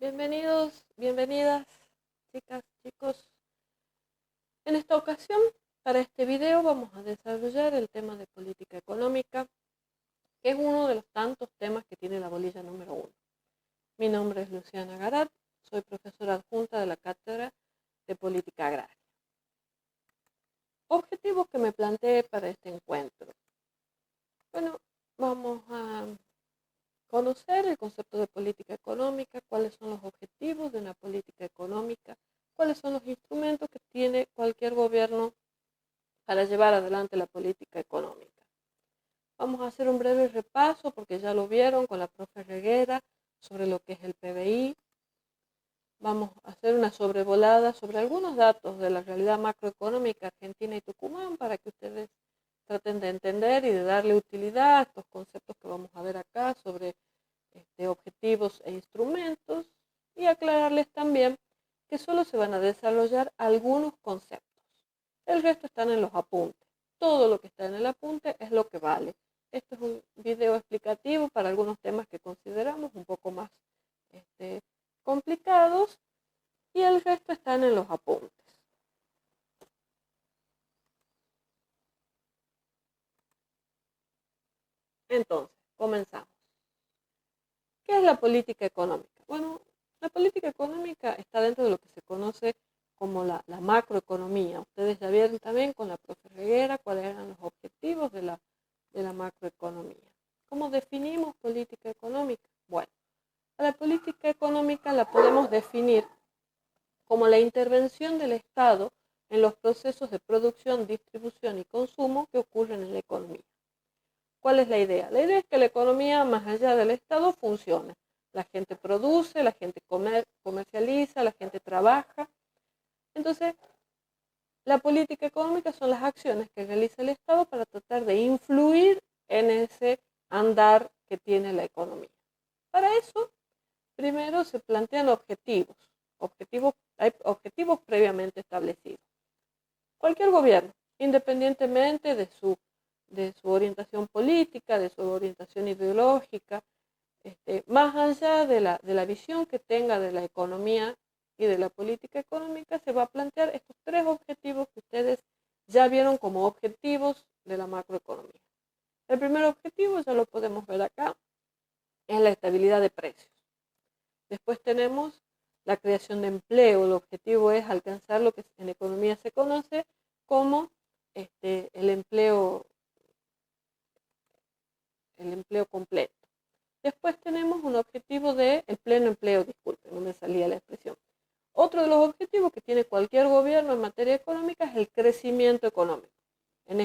Bienvenidos, bienvenidas, chicas, chicos. En esta ocasión, para este video, vamos a desarrollar el tema de política económica, que es uno de los tantos temas que tiene la bolilla número 1. Mi nombre es Luciana Garat, soy profesora adjunta de la Cátedra de Política Agraria. Objetivos que me planteé para este encuentro. Bueno, vamos a conocer el concepto de política económica, cuáles son los objetivos de una política económica, cuáles son los instrumentos que tiene cualquier gobierno para llevar adelante la política económica. Vamos a hacer un breve repaso, porque ya lo vieron con la profe Reguera, sobre lo que es el PBI. Vamos a hacer una sobrevolada sobre algunos datos de la realidad macroeconómica argentina y Tucumán para que ustedes traten de entender y de darle utilidad a estos conceptos que vamos a ver acá sobre objetivos e instrumentos, y aclararles también que solo se van a desarrollar algunos conceptos. El resto están en los apuntes. Todo lo que está en el apunte es lo que vale. Esto es un video explicativo para algunos temas que consideramos un poco más complicados, y el resto están en los apuntes. Entonces, comenzamos. ¿Qué es la política económica? Bueno, la política económica está dentro de lo que se conoce como la macroeconomía. Ustedes ya vieron también con la profe Reguera cuáles eran los objetivos de la macroeconomía. ¿Cómo definimos política económica? Bueno, a la política económica la podemos definir como la intervención del Estado en los procesos de producción, distribución y consumo que ocurren en la economía. ¿Cuál es la idea? La idea es que la economía, más allá del Estado, funcione. La gente produce, la gente comercializa, la gente trabaja. Entonces, la política económica son las acciones que realiza el Estado para tratar de influir en ese andar que tiene la economía. Para eso, primero se plantean hay objetivos previamente establecidos. Cualquier gobierno, independientemente de su orientación política, de su orientación ideológica, más allá de la visión que tenga de la economía y de la política económica, se va a plantear estos tres objetivos que ustedes ya vieron como objetivos de la macroeconomía. El primer objetivo, ya lo podemos ver acá, es la estabilidad de precios. Después tenemos la creación de empleo. El objetivo es alcanzar lo que en economía se conoce como el empleo completo. Después tenemos un objetivo de el pleno empleo, disculpen, no me salía la expresión. Otro de los objetivos que tiene cualquier gobierno en materia económica es el crecimiento económico. En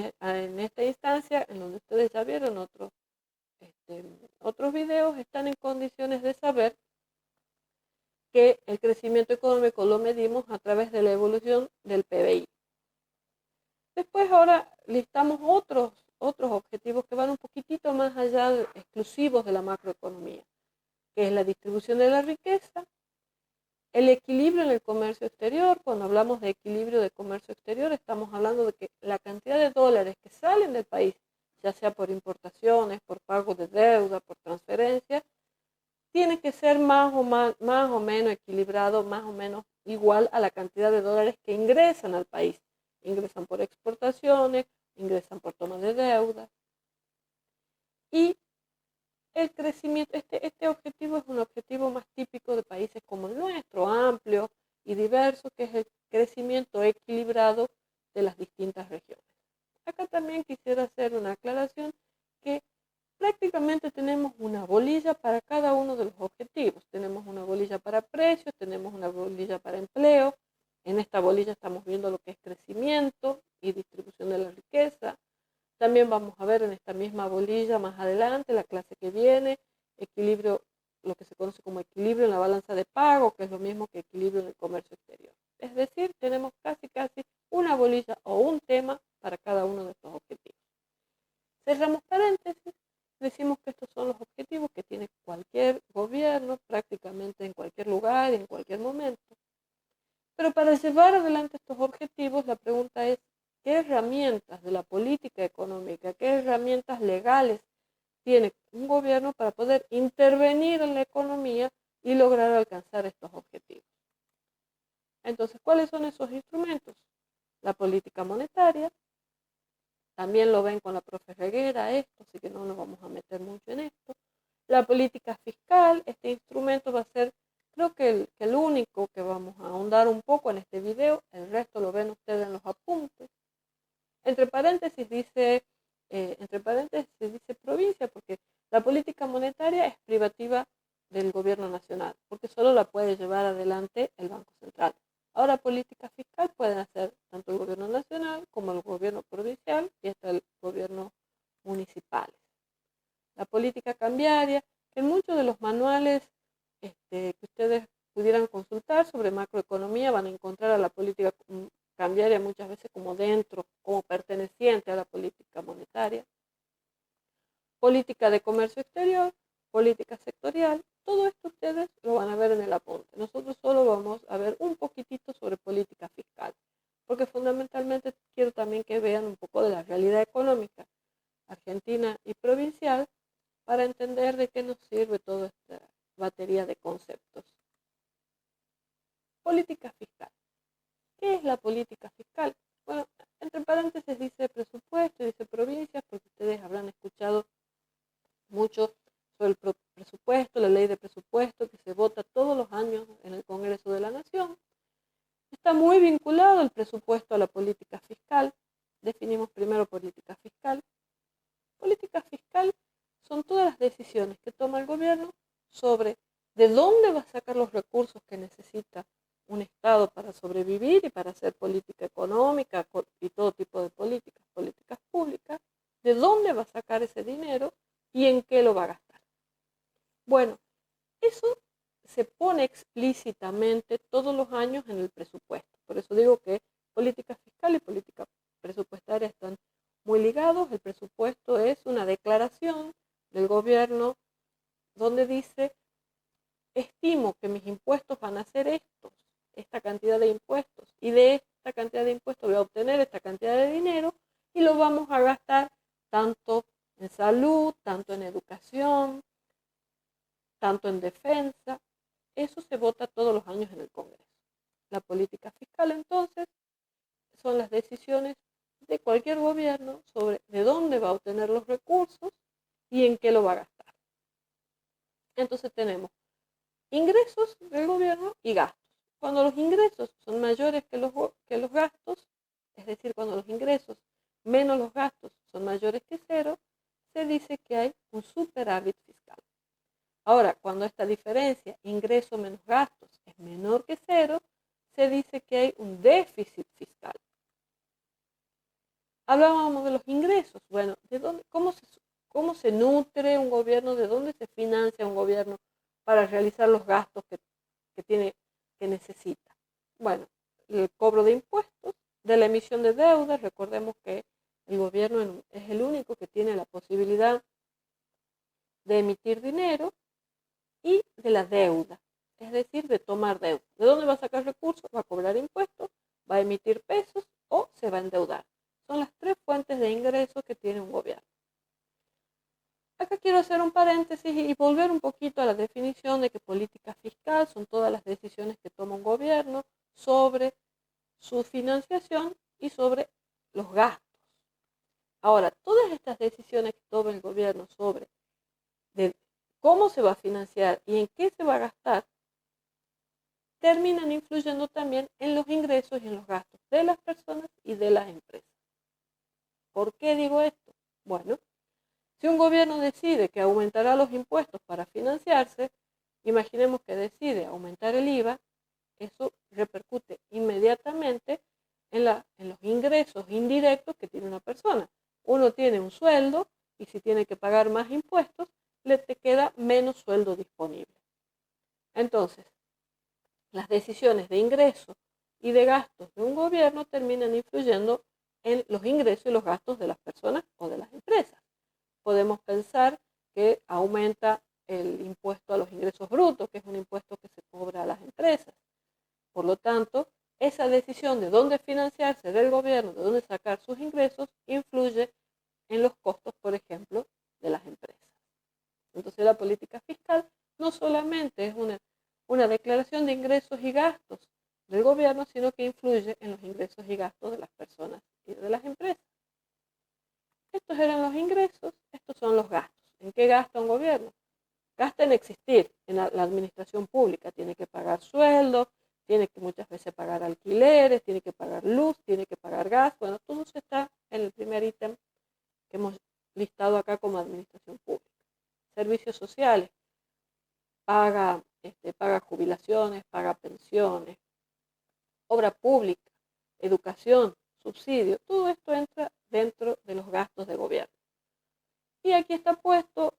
esta instancia, en donde ustedes ya vieron otros videos, están en condiciones de saber que el crecimiento económico lo medimos a través de la evolución del PBI. Después ahora listamos otros objetivos que van un poquitito más allá, exclusivos de la macroeconomía, que es la distribución de la riqueza, el equilibrio en el comercio exterior. Cuando hablamos de equilibrio de comercio exterior, estamos hablando de que la cantidad de dólares que salen del país, ya sea por importaciones, por pago de deuda, por transferencias, tiene que ser más o menos equilibrado, más o menos igual a la cantidad de dólares que ingresan al país. Ingresan por exportaciones, ingresan por toma de deuda. Y el crecimiento, este objetivo es un objetivo más típico de países como el nuestro, amplio y diverso, que es el crecimiento equilibrado de las distintas regiones. Acá también quisiera hacer una aclaración que prácticamente tenemos una bolilla para cada uno de los objetivos. Tenemos una bolilla para precios, tenemos una bolilla para empleo. En esta bolilla estamos viendo lo que es crecimiento y distribución de la riqueza. También vamos a ver en esta misma bolilla más adelante, la clase que viene, equilibrio, lo que se conoce como equilibrio en la balanza de pago, que es lo mismo que equilibrio en el comercio exterior. Es decir, tenemos casi una bolilla o un tema para cada uno de estos objetivos. Cerramos paréntesis, decimos que estos son los objetivos que tiene cualquier gobierno, prácticamente en cualquier lugar y en cualquier momento. Pero para llevar adelante estos objetivos, la pregunta es, ¿qué herramientas de la política económica, qué herramientas legales tiene un gobierno para poder intervenir en la economía y lograr alcanzar estos objetivos. Entonces, ¿cuáles son esos instrumentos? La política monetaria, también lo ven con la profe Reguera esto, así que no nos vamos a meter mucho en esto. La política fiscal, este instrumento va a ser, creo que el único que vamos a ahondar un poco en este video, el resto lo ven ustedes en los apuntes. Entre paréntesis dice provincia, porque la política monetaria es privativa del gobierno nacional, porque solo la puede llevar adelante el Banco Central. Ahora, política fiscal pueden hacer tanto el gobierno nacional como el gobierno provincial y hasta el gobierno municipal. La política cambiaria, que en muchos de los manuales que ustedes pudieran consultar sobre macroeconomía van a encontrar a la política cambiaria muchas veces como dentro, como perteneciente a la política monetaria. Política de comercio exterior, política sectorial, todo esto ustedes lo van a ver en el apunte. Nosotros solo vamos a ver un poquitito sobre política fiscal, porque fundamentalmente quiero también que vean un poco de la realidad económica argentina y provincial para entender de qué nos sirve toda esta batería de conceptos. Política fiscal. ¿Qué es la política fiscal? Bueno, entre paréntesis dice presupuesto y dice provincias, porque ustedes habrán escuchado mucho sobre el presupuesto, la ley de presupuesto que se vota todos los años en el Congreso de la Nación. Está muy vinculado el presupuesto a la política fiscal. Definimos primero política fiscal. Política fiscal son todas las decisiones que toma el gobierno sobre de dónde va a sacar los recursos que necesita un Estado para sobrevivir y para hacer política económica y todo tipo de políticas públicas, de dónde va a sacar ese dinero y en qué lo va a gastar. Bueno, eso se pone explícitamente todos los años en el presupuesto. Por eso digo que política fiscal y política presupuestaria están muy ligados. El presupuesto es una declaración del gobierno donde dice, estimo que mis impuestos van a ser esta cantidad de impuestos, y de esta cantidad de impuestos voy a obtener esta cantidad de dinero y lo vamos a gastar tanto en salud, tanto en educación, tanto en defensa. Eso se vota todos los años en el Congreso. La política fiscal, entonces, son las decisiones de cualquier gobierno sobre de dónde va a obtener los recursos y en qué lo va a gastar. Entonces tenemos ingresos del gobierno y gastos. Cuando los ingresos son mayores que los gastos, es decir, cuando los ingresos menos los gastos son mayores que cero, se dice que hay un superávit fiscal. Ahora, cuando esta diferencia, ingreso menos gastos, es menor que cero, se dice que hay un déficit fiscal. Hablábamos de los ingresos. Bueno, ¿cómo se nutre un gobierno? ¿De dónde se financia un gobierno para realizar los gastos que necesita? Bueno, el cobro de impuestos, de la emisión de deuda. Recordemos que el gobierno es el único que tiene la posibilidad de emitir dinero, y de la deuda, es decir, de tomar deuda. ¿De dónde va a sacar recursos? Va a cobrar impuestos, va a emitir pesos o se va a endeudar. Son las tres fuentes de ingresos que tiene un gobierno. Acá quiero hacer un paréntesis y volver un poquito a la definición de que política fiscal son todas las decisiones que toma un gobierno sobre su financiación y sobre los gastos. Ahora, todas estas decisiones que toma el gobierno sobre cómo se va a financiar y en qué se va a gastar, terminan influyendo también en los ingresos y en los gastos de las personas y de las empresas. ¿Por qué digo esto? Bueno, si un gobierno decide que aumentará los impuestos para financiarse, imaginemos que decide aumentar el IVA, eso repercute inmediatamente en los ingresos indirectos que tiene una persona. Uno tiene un sueldo y si tiene que pagar más impuestos, le te queda menos sueldo disponible. Entonces, las decisiones de ingresos y de gastos de un gobierno terminan influyendo en los ingresos y los gastos de las personas o de las empresas. Podemos pensar que aumenta el impuesto a los ingresos brutos, que es un impuesto que se cobra a las empresas. Por lo tanto, esa decisión de dónde financiarse del gobierno, de dónde sacar sus ingresos, influye en los costos, por ejemplo, de las empresas. Entonces la política fiscal no solamente es una declaración de ingresos y gastos del gobierno, sino que influye en los ingresos y gastos de las personas y de las empresas. Estos eran los ingresos, estos son los gastos. ¿En qué gasta un gobierno? Gasta en existir, en la administración pública. Tiene que pagar sueldos, tiene que muchas veces pagar alquileres, tiene que pagar luz, tiene que pagar gas. Bueno, todo eso está en el primer ítem que hemos listado acá como administración pública. Servicios sociales, paga jubilaciones, paga pensiones, obra pública, educación, subsidio, todo esto entra dentro de los gastos de gobierno. Y aquí está puesto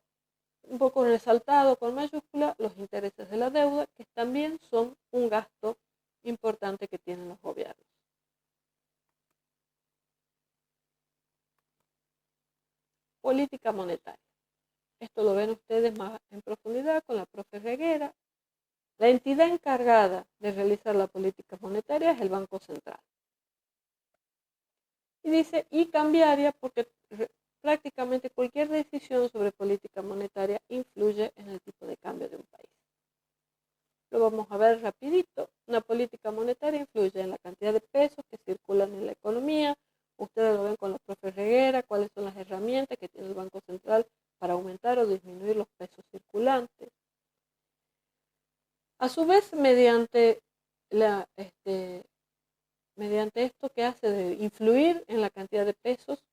un poco resaltado con mayúscula los intereses de la deuda, que también son un gasto importante que tienen los gobiernos. Política monetaria. Esto lo ven ustedes más en profundidad con la profe Reguera. La entidad encargada de realizar la política monetaria es el Banco Central. Y dice, y cambiaria porque prácticamente cualquier decisión sobre política monetaria influye en el tipo de cambio de un país. Lo vamos a ver rapidito. Una política monetaria influye en la cantidad de pesos que circulan en la economía. Ustedes lo ven con la profe Reguera, cuáles son las herramientas que tiene el Banco Central para aumentar o disminuir los pesos circulantes. A su vez, mediante esto que hace de influir en la cantidad de pesos,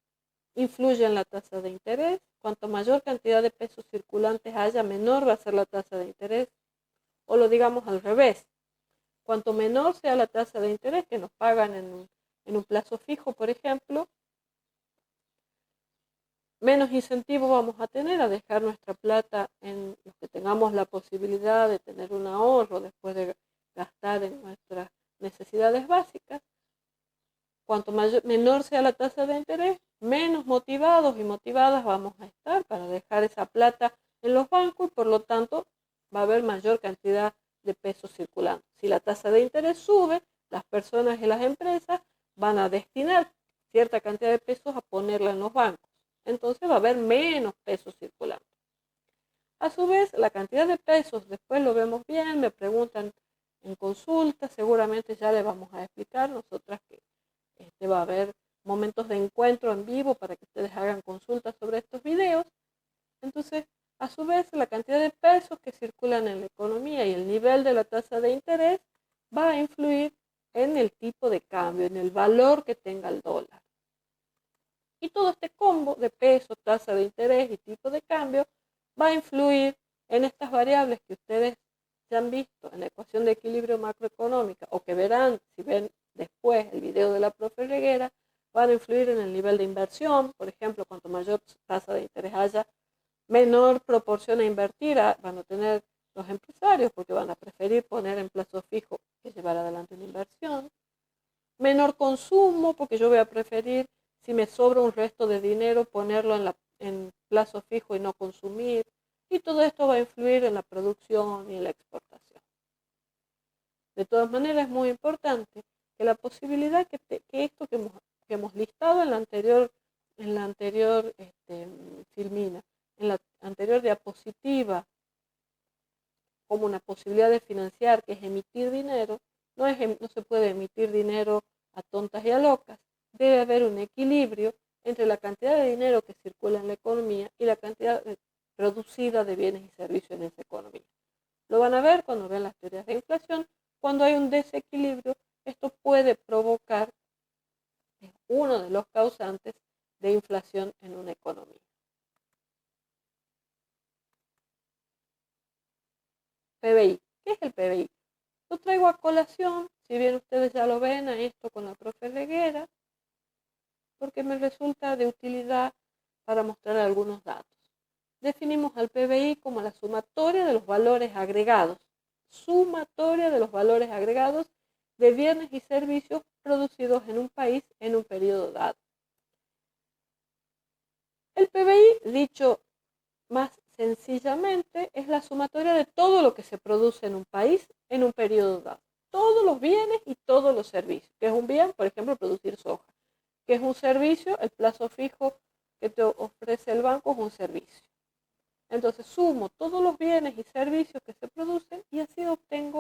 influye en la tasa de interés. Cuanto mayor cantidad de pesos circulantes haya, menor va a ser la tasa de interés. O lo digamos al revés. Cuanto menor sea la tasa de interés que nos pagan en un plazo fijo, por ejemplo, menos incentivo vamos a tener a dejar nuestra plata en los que tengamos la posibilidad de tener un ahorro después de gastar en nuestras necesidades básicas. Cuanto menor sea la tasa de interés, menos motivados y motivadas vamos a estar para dejar esa plata en los bancos y por lo tanto va a haber mayor cantidad de pesos circulando. Si la tasa de interés sube, las personas y las empresas van a destinar cierta cantidad de pesos a ponerla en los bancos. Entonces va a haber menos pesos circulando. A su vez, la cantidad de pesos, después lo vemos bien, me preguntan en consulta, seguramente ya les vamos a explicar nosotras que va a haber momentos de encuentro en vivo para que ustedes hagan consultas sobre estos videos. Entonces, a su vez, la cantidad de pesos que circulan en la economía y el nivel de la tasa de interés va a influir en el tipo de cambio, en el valor que tenga el dólar. Y todo este combo de peso, tasa de interés y tipo de cambio va a influir en estas variables que ustedes ya han visto en la ecuación de equilibrio macroeconómica o que verán si ven después el video de la profe Reguera, van a influir en el nivel de inversión. Por ejemplo, cuanto mayor tasa de interés haya, menor proporción a invertir van a tener los empresarios porque van a preferir poner en plazo fijo que llevar adelante una inversión. Menor consumo porque yo voy a preferir, si me sobra un resto de dinero, ponerlo en plazo fijo y no consumir. Y todo esto va a influir en la producción y en la exportación. De todas maneras, es muy importante que la posibilidad que esto que hemos listado en la anterior filmina, en la anterior diapositiva, como una posibilidad de financiar, que es emitir dinero, no se puede emitir dinero a tontas y a locas. Debe haber un equilibrio entre la cantidad de dinero que circula en la economía y la cantidad producida de bienes y servicios en esa economía. Lo van a ver cuando vean las teorías de inflación. Cuando hay un desequilibrio, esto puede provocar uno de los causantes de inflación en una economía. PBI. ¿Qué es el PBI? Lo traigo a colación, si bien ustedes ya lo ven a esto con la profe Reguera, porque me resulta de utilidad para mostrar algunos datos. Definimos al PBI como la sumatoria de los valores agregados. Sumatoria de los valores agregados de bienes y servicios producidos en un país en un periodo dado. El PBI, dicho más sencillamente, es la sumatoria de todo lo que se produce en un país en un periodo dado. Todos los bienes y todos los servicios. ¿Qué es un bien? Por ejemplo, producir soja. ¿Qué es un servicio? El plazo fijo que te ofrece el banco es un servicio. Entonces sumo todos los bienes y servicios que se producen y así obtengo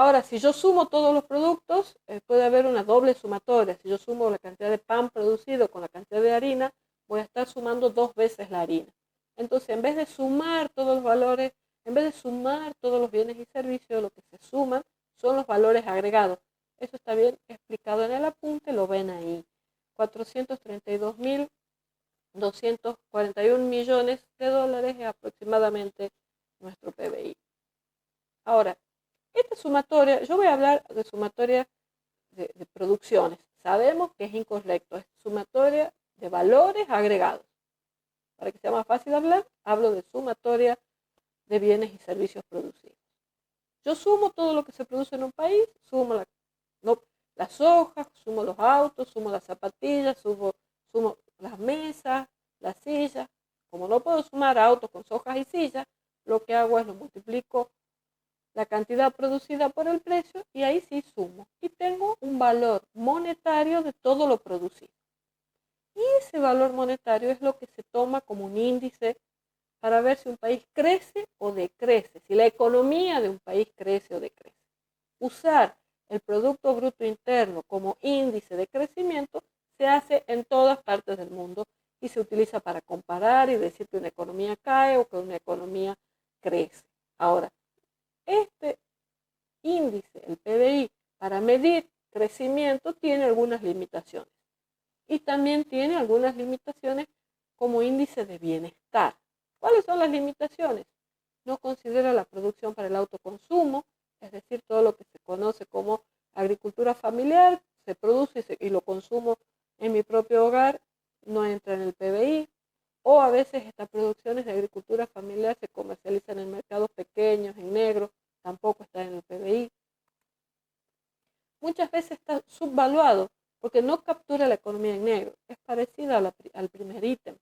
Ahora, si yo sumo todos los productos, puede haber una doble sumatoria. Si yo sumo la cantidad de pan producido con la cantidad de harina, voy a estar sumando 2 veces la harina. Entonces, en vez de sumar todos los valores, en vez de sumar todos los bienes y servicios, lo que se suman son los valores agregados. Eso está bien explicado en el apunte, lo ven ahí. 432.241 millones de dólares es aproximadamente nuestro PBI. Ahora, esta sumatoria, yo voy a hablar de sumatoria de producciones. Sabemos que es incorrecto, es sumatoria de valores agregados. Para que sea más fácil hablar, hablo de sumatoria de bienes y servicios producidos. Yo sumo todo lo que se produce en un país, sumo las hojas, sumo los autos, sumo las zapatillas, sumo las mesas, las sillas. Como no puedo sumar autos con hojas y sillas, lo que hago es lo multiplico la cantidad producida por el precio y ahí sí sumo. Y tengo un valor monetario de todo lo producido. Y ese valor monetario es lo que se toma como un índice para ver si un país crece o decrece, si la economía de un país crece o decrece. Usar el Producto Bruto Interno como índice de crecimiento se hace en todas partes del mundo y se utiliza para comparar y decir que una economía cae o que una economía crece. Ahora, este índice, el PBI, para medir crecimiento tiene algunas limitaciones y también tiene algunas limitaciones como índice de bienestar. ¿Cuáles son las limitaciones? No considera la producción para el autoconsumo, es decir, todo lo que se conoce como agricultura familiar, se produce y lo consumo en mi propio hogar, no entra en el PBI. O a veces estas producciones de agricultura familiar se comercializan en mercados pequeños, en negro, tampoco está en el PBI. Muchas veces está subvaluado porque no captura la economía en negro, es parecida al primer ítem.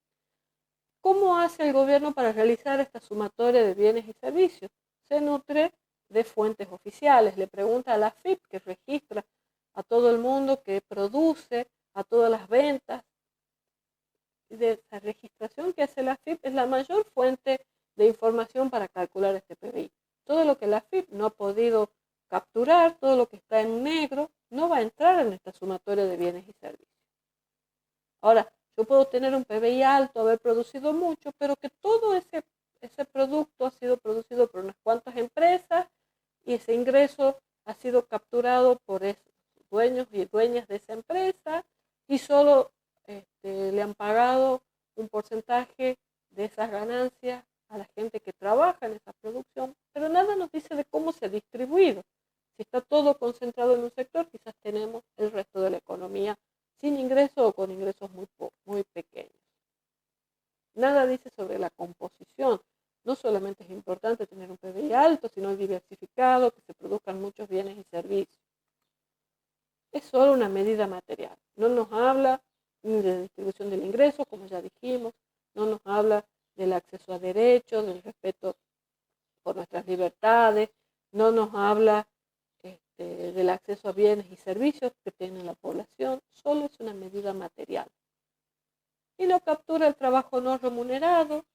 ¿Cómo hace el gobierno para realizar esta sumatoria de bienes y servicios? Se nutre de fuentes oficiales, le pregunta a la AFIP, que registra a todo el mundo que produce, a todas las ventas. De esa registración que hace la AFIP es la mayor fuente de información para calcular este PBI. Todo lo que la AFIP no ha podido capturar, todo lo que está en negro, no va a entrar en esta sumatoria de bienes y servicios. Ahora, yo puedo tener un PBI alto, haber producido mucho, pero que todo ese producto ha sido producido por unas cuantas empresas y ese ingreso ha sido capturado por esos dueños y dueñas de esa empresa y solo le han pagado un porcentaje de esas ganancias a la gente que trabaja en esa producción, pero nada nos dice de cómo se ha distribuido. Si está todo concentrado en un sector, quizás tenemos el resto de la economía sin ingresos o con ingresos muy pequeños. Nada dice sobre la composición. No solamente es importante tener un PBI alto, sino diversificado, que se produzcan muchos bienes y servicios. Es solo una medida material. No nos habla ni de distribución del ingreso, como ya dijimos, no nos habla del acceso a derechos, del respeto por nuestras libertades, no nos habla del acceso a bienes y servicios que tiene la población, solo es una medida material. Y no captura el trabajo no remunerado.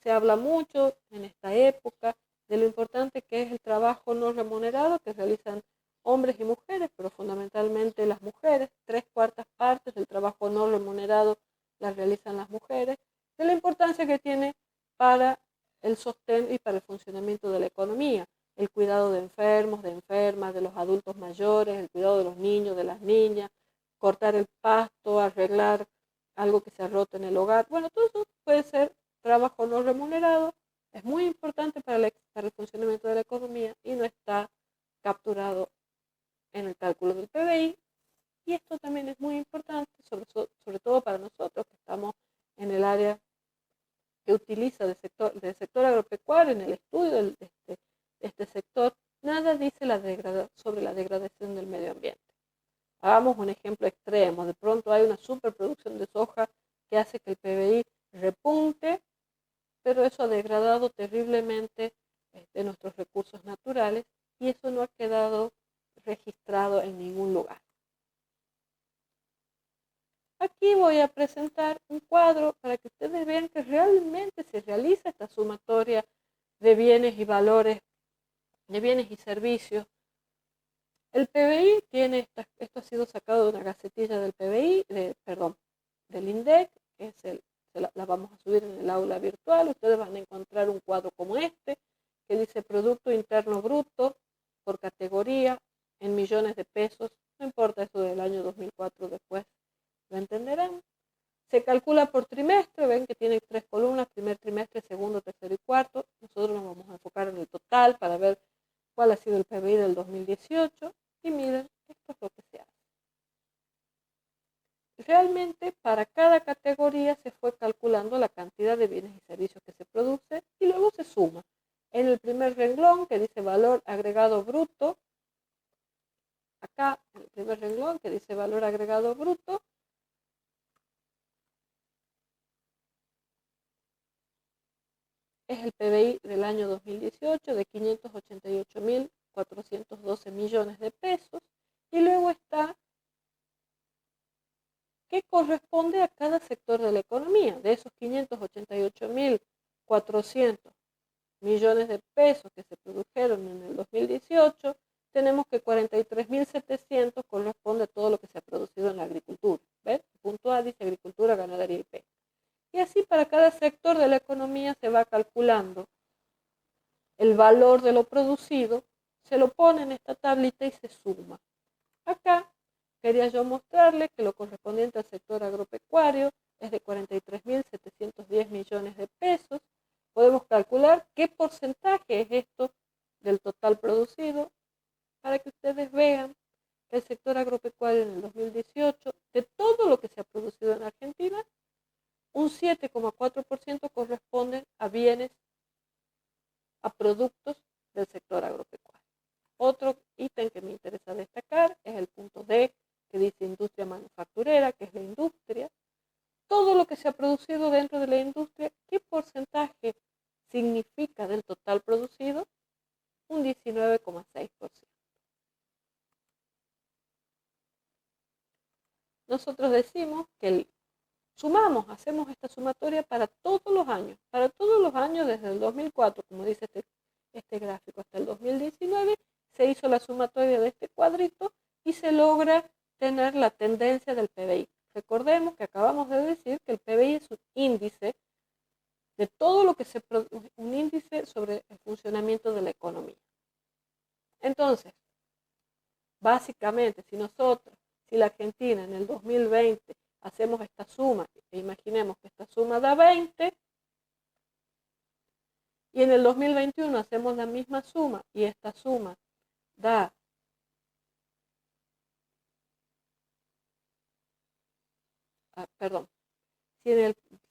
Se habla mucho en esta época de lo importante que es el trabajo no remunerado que realizan hombres y mujeres, pero fundamentalmente las mujeres. 3/4 partes del trabajo no remunerado las realizan las mujeres, de la importancia que tiene para el sostén y para el funcionamiento de la economía, el cuidado de enfermos, de enfermas, de los adultos mayores, el cuidado de los niños, de las niñas, cortar el pasto, arreglar algo que se ha roto en el hogar. Bueno, todo eso puede ser trabajo no remunerado, es muy importante para el funcionamiento de la economía y no está capturado en el cálculo del PBI. Y esto también es muy importante, sobre todo para nosotros que estamos en el área que utiliza del sector agropecuario, en el estudio de este sector. Nada dice sobre la degradación del medio ambiente. Hagamos un ejemplo extremo. De pronto hay una superproducción de soja que hace que el PBI repunte, pero eso ha degradado terriblemente nuestros recursos naturales y eso no ha quedado registrado en ningún lugar. Aquí voy a presentar un cuadro para que ustedes vean que realmente se realiza esta sumatoria de bienes y valores, de bienes y servicios El PBI tiene, esto ha sido sacado de una gacetilla del PBI, del INDEC, que es la vamos a subir en el aula virtual. Ustedes van a encontrar un cuadro como este, que dice Producto Interno Bruto por categoría en millones de pesos. No importa eso del año 2004, después lo entenderán. Se calcula por trimestre, ven que tiene 3 columnas, primer trimestre, segundo, tercero y cuarto. Nosotros nos vamos a enfocar en el total para ver cuál ha sido el PBI del 2018. Y miren, esto es lo que se hace. Realmente para cada categoría se fue calculando la cantidad de bienes y servicios que se produce y luego se suma. En el primer renglón que dice valor agregado bruto, acá en el primer renglón que dice valor agregado bruto, es el PBI del año 2018 de 588.412 millones de pesos. Y luego está qué corresponde a cada sector de la economía. De esos 588.400 millones de pesos que se produjeron en el 2018, tenemos que 43.700 corresponde a todo lo que se ha producido en la agricultura. ¿Ven? El punto A dice agricultura, ganadería y pesca. Y así para cada sector de la economía se va calculando el valor de lo producido, se lo pone en esta tablita y se suma. Acá quería yo mostrarles que lo correspondiente al sector agropecuario es de 43.710 millones de pesos. Podemos calcular qué porcentaje es esto del total producido para que ustedes vean que el sector agropecuario en el 2018, de todo lo que se ha producido en Argentina, un 7,4% corresponde a bienes, a productos del sector agropecuario. Otro ítem que me interesa destacar es el punto D, que dice industria manufacturera, que es la industria. Todo lo que se ha producido dentro de la industria, ¿qué porcentaje significa del total producido? Un 19,6%. Nosotros decimos que sumamos, hacemos esta sumatoria para todos los años desde el 2004, como dice este gráfico, hasta el 2019, se hizo la sumatoria de este cuadrito y se logra tener la tendencia del PBI. Recordemos que acabamos de decir que el PBI es un índice de todo lo que se produce, un índice sobre el funcionamiento de la economía. Entonces, básicamente, si la Argentina en el 2020 hacemos esta suma, e imaginemos que esta suma da 20, y en el 2021 hacemos la misma suma y esta suma da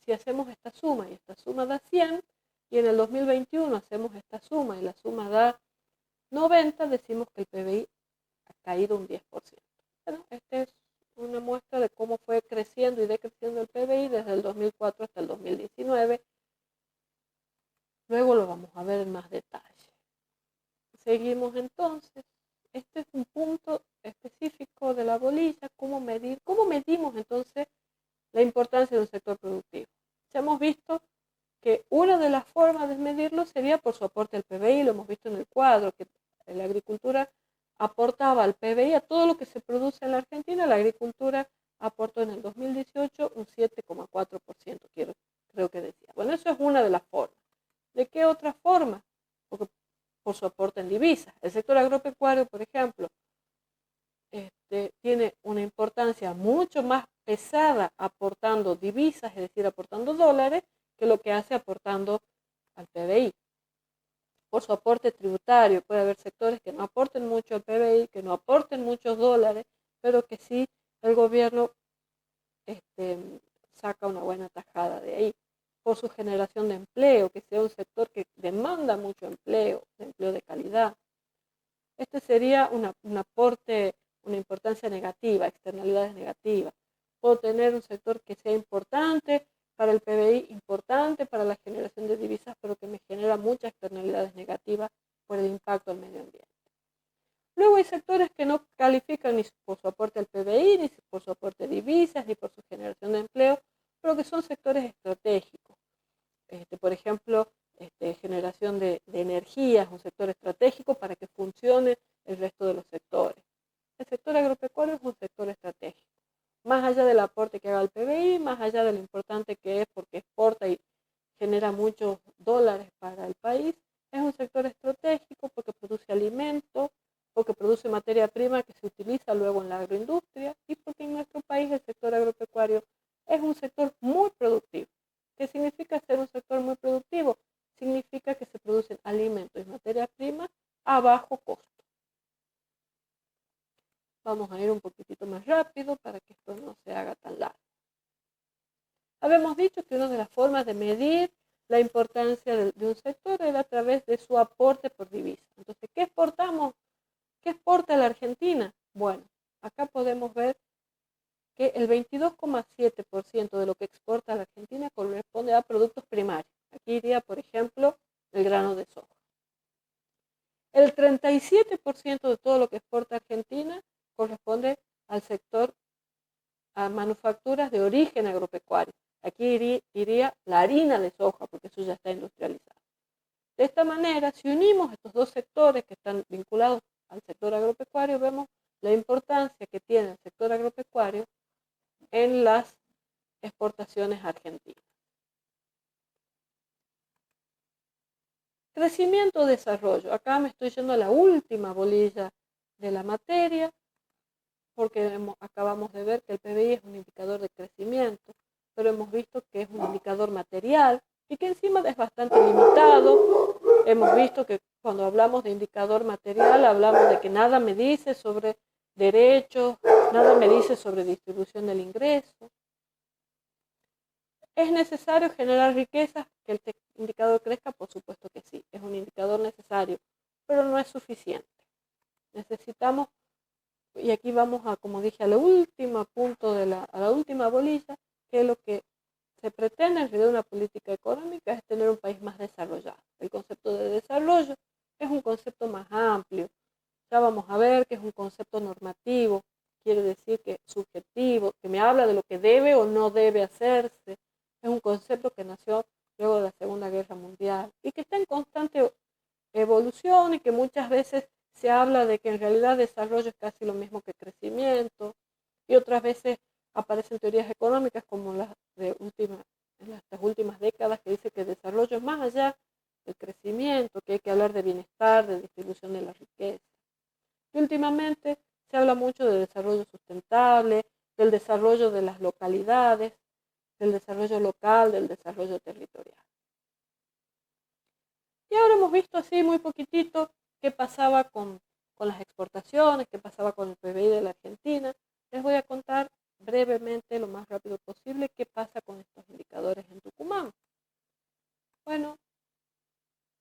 si hacemos esta suma y esta suma da 100, y en el 2021 hacemos esta suma y la suma da 90, decimos que el PBI ha caído un 10%. Bueno, esta es una muestra de cómo fue creciendo y decreciendo el PBI desde el 2004 hasta el 2019. Luego lo vamos a ver en más detalle. Seguimos entonces. Este es un punto específico de la bolilla, cómo medimos entonces la importancia de un sector productivo. Ya hemos visto que una de las formas de medirlo sería por su aporte al PBI, lo hemos visto en el cuadro, que la agricultura aportaba al PBI, a todo lo que se produce en la Argentina, la agricultura aportó en el 2018 un 7,4%, creo que decía. Bueno, eso es una de las formas. ¿De qué otra forma? Porque por su aporte en divisas. El sector agropecuario, por ejemplo, tiene una importancia mucho más pesada aportando divisas, es decir, aportando dólares, que lo que hace aportando al PBI. Por su aporte tributario, puede haber sectores que no aporten mucho al PBI, que no aporten muchos dólares, pero que sí el gobierno saca una buena tajada de ahí. Por su generación de empleo, que sea un sector que demanda mucho empleo, de empleo de calidad. Este sería un aporte, una importancia negativa, externalidades negativas. Puedo tener un sector que sea importante para el PBI, importante para la generación de divisas, pero que me genera muchas externalidades negativas por el impacto al medio ambiente. Luego hay sectores que no califican ni por su aporte al PBI, ni por su aporte a divisas, ni por su generación de empleo, pero que son sectores estratégicos. Por ejemplo, generación de energía es un sector estratégico para que funcione el resto de los sectores. PBI, más allá de lo importante que es porque exporta y genera muchos dólares para el país. Es un sector estratégico porque produce alimentos, porque produce materia prima que se utiliza luego en la agroindustria y porque en nuestro país el sector agropecuario es un sector muy productivo. ¿Qué significa ser un sector muy productivo? Significa que se producen alimentos y materia prima a bajo costo. Vamos a ir un poquitito más rápido para que esto no se haga tan largo. Habíamos dicho que una de las formas de medir la importancia de un sector era a través de su aporte por divisa. Entonces, ¿qué exportamos? ¿Qué exporta la Argentina? Bueno, acá podemos ver que el 22,7% de lo que exporta la Argentina corresponde a productos primarios. Aquí iría, por ejemplo, el grano de soja. El 37% de todo lo que exporta Argentina corresponde al sector, a manufacturas de origen agropecuario. Aquí iría la harina de soja, porque eso ya está industrializado. De esta manera, si unimos estos dos sectores que están vinculados al sector agropecuario, vemos la importancia que tiene el sector agropecuario en las exportaciones argentinas. Crecimiento o desarrollo. Acá me estoy yendo a la última bolilla de la materia, porque acabamos de ver que el PBI es un indicador de crecimiento, pero hemos visto que es un indicador material y que encima es bastante limitado. Hemos visto que cuando hablamos de indicador material hablamos de que nada me dice sobre derechos, nada me dice sobre distribución del ingreso. ¿Es necesario generar riquezas que el indicador crezca? Por supuesto que sí, es un indicador necesario, pero no es suficiente. Necesitamos, y aquí vamos a, como dije, al último punto a la última bolilla, que lo que se pretende en realidad una política económica es tener un país más desarrollado. El concepto de desarrollo es un concepto más amplio. Ya vamos a ver que es un concepto normativo, quiere decir que subjetivo, que me habla de lo que debe o no debe hacerse. Es un concepto que nació luego de la Segunda Guerra Mundial y que está en constante evolución y que muchas veces se habla de que en realidad desarrollo es casi lo mismo que crecimiento y otras veces aparecen teorías económicas como las de en estas últimas décadas que dice que desarrollo es más allá del crecimiento, que hay que hablar de bienestar, de distribución de la riqueza. Y últimamente se habla mucho de desarrollo sustentable, del desarrollo de las localidades, del desarrollo local, del desarrollo territorial. Y ahora hemos visto así muy poquitito qué pasaba con las exportaciones, qué pasaba con el PBI de la Argentina. Les voy a contar brevemente, lo más rápido posible, qué pasa con estos indicadores en Tucumán. Bueno,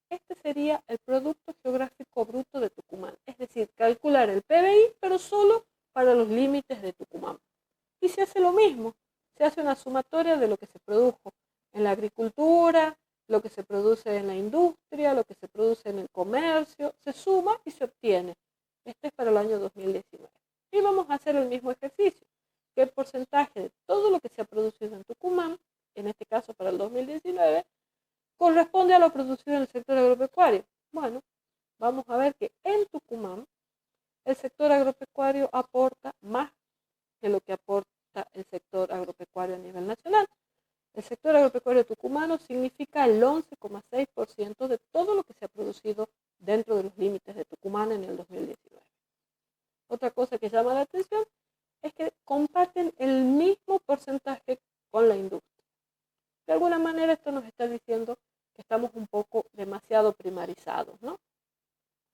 este sería el Producto Geográfico Bruto de Tucumán, es decir, calcular el PBI, pero solo para los límites de Tucumán. Y se hace lo mismo, se hace una sumatoria de lo que se produjo en la agricultura, lo que se produce en la industria, lo que se produce en el comercio, se suma y se obtiene. Este es para el año 2019. Y vamos a hacer el mismo ejercicio, que el porcentaje de todo lo que se ha producido en Tucumán, en este caso para el 2019, corresponde a lo producido en el sector agropecuario. Bueno, vamos a ver que en Tucumán el sector agropecuario aporta más que lo que aporta el sector agropecuario a nivel nacional. El sector agropecuario tucumano significa el 11,6% de todo lo que se ha producido dentro de los límites de Tucumán en el 2019. Otra cosa que llama la atención es que comparten el mismo porcentaje con la industria. De alguna manera esto nos está diciendo que estamos un poco demasiado primarizados, ¿no?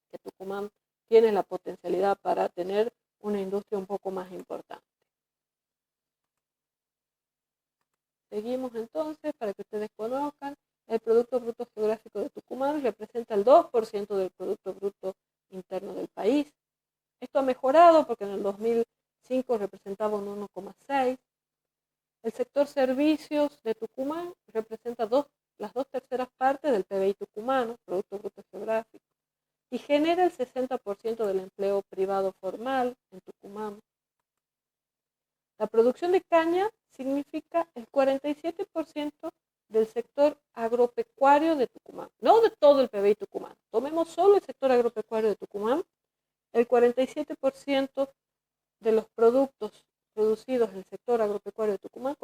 Que Tucumán tiene la potencialidad para tener una industria un poco más importante. Seguimos entonces, para que ustedes conozcan, el Producto Bruto Geográfico de Tucumán representa el 2% del Producto Bruto Interno del país. Esto ha mejorado porque en el 2005 representaba un 1,6%. El sector servicios de Tucumán representa las 2/3 partes del PBI tucumano, Producto Bruto Geográfico, y genera el 60% del empleo privado formal en Tucumán. La producción de caña significa el 47% del sector agropecuario de Tucumán, no de todo el PBI tucumano. Tomemos solo el sector agropecuario de Tucumán. El 47% de los productos producidos en el sector agropecuario de Tucumán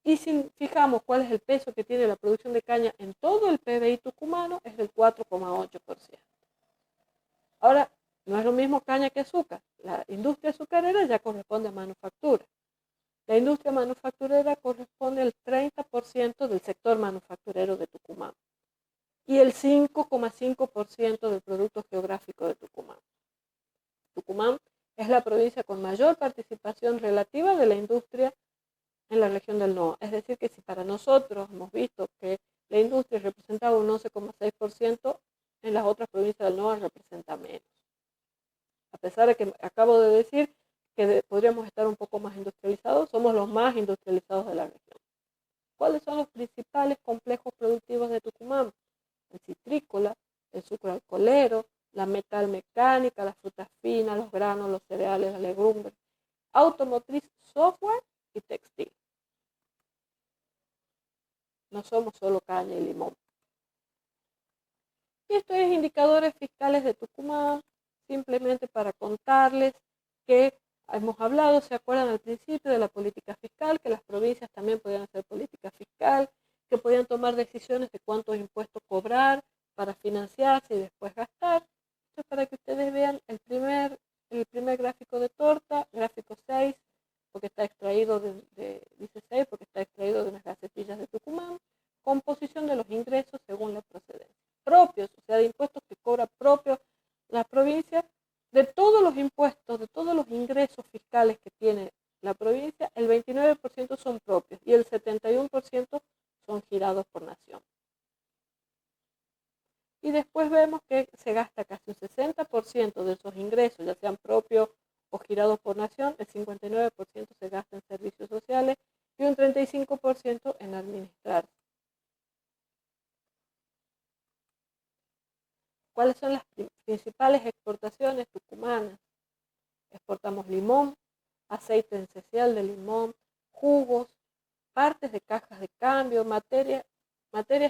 Y si fijamos cuál es el peso que tiene la producción de caña en todo el PBI tucumano, es del 4,8%. Ahora, no es lo mismo caña que azúcar. La industria azucarera ya corresponde a manufactura. La industria manufacturera corresponde al 30% del sector manufacturero de Tucumán y el 5,5% del producto geográfico de Tucumán. Tucumán es la provincia con mayor participación relativa de la industria en la región del NOA. Es decir, que si para nosotros hemos visto que la industria representaba un 11,6%, en las otras provincias del NOA representa menos. A pesar de que acabo de decir que podríamos estar un poco más industrializados, somos los más industrializados de la región. ¿Cuáles son los principales complejos productivos de Tucumán? El citrícola, el sucroalcoholero, la metalmecánica, las frutas finas, los granos, los cereales, las legumbres, automotriz, software y textil. No somos solo caña y limón. Y estos son indicadores fiscales de Tucumán, simplemente para contarles que hemos hablado, ¿se acuerdan al principio de la política fiscal? Que las provincias también podían hacer política fiscal, que podían tomar decisiones de cuántos impuestos cobrar para financiarse y después gastar. Esto es para que ustedes vean el primer gráfico de torta, gráfico 6, porque está extraído dice 6 porque está extraído de unas gacetillas de Tucumán, composición de los ingresos según la procedencia. Propios, o sea, de impuestos que cobra propio la provincia, de todos los impuestos, de todos los ingresos fiscales que tiene la provincia, el 29% son propios y el 71% son girados por nación. Y después vemos que se gasta casi un 60% de esos ingresos, ya sean propios o girados por nación, el 59% se gasta en servicios sociales y un 35% en administrarse. ¿Cuáles son las principales exportaciones tucumanas? Exportamos limón, aceite esencial de limón, jugos, partes de cajas de cambio, materias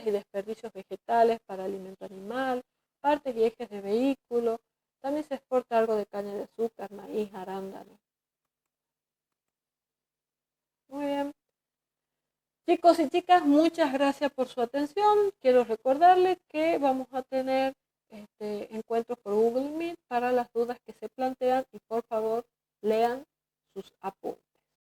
y desperdicios vegetales para alimento animal, partes y ejes de vehículos. También se exporta algo de caña de azúcar, maíz, arándano. Muy bien. Chicos y chicas, muchas gracias por su atención. Quiero recordarles que vamos a tener encuentros por Google Meet para las dudas que se plantean y por favor lean sus apuntes.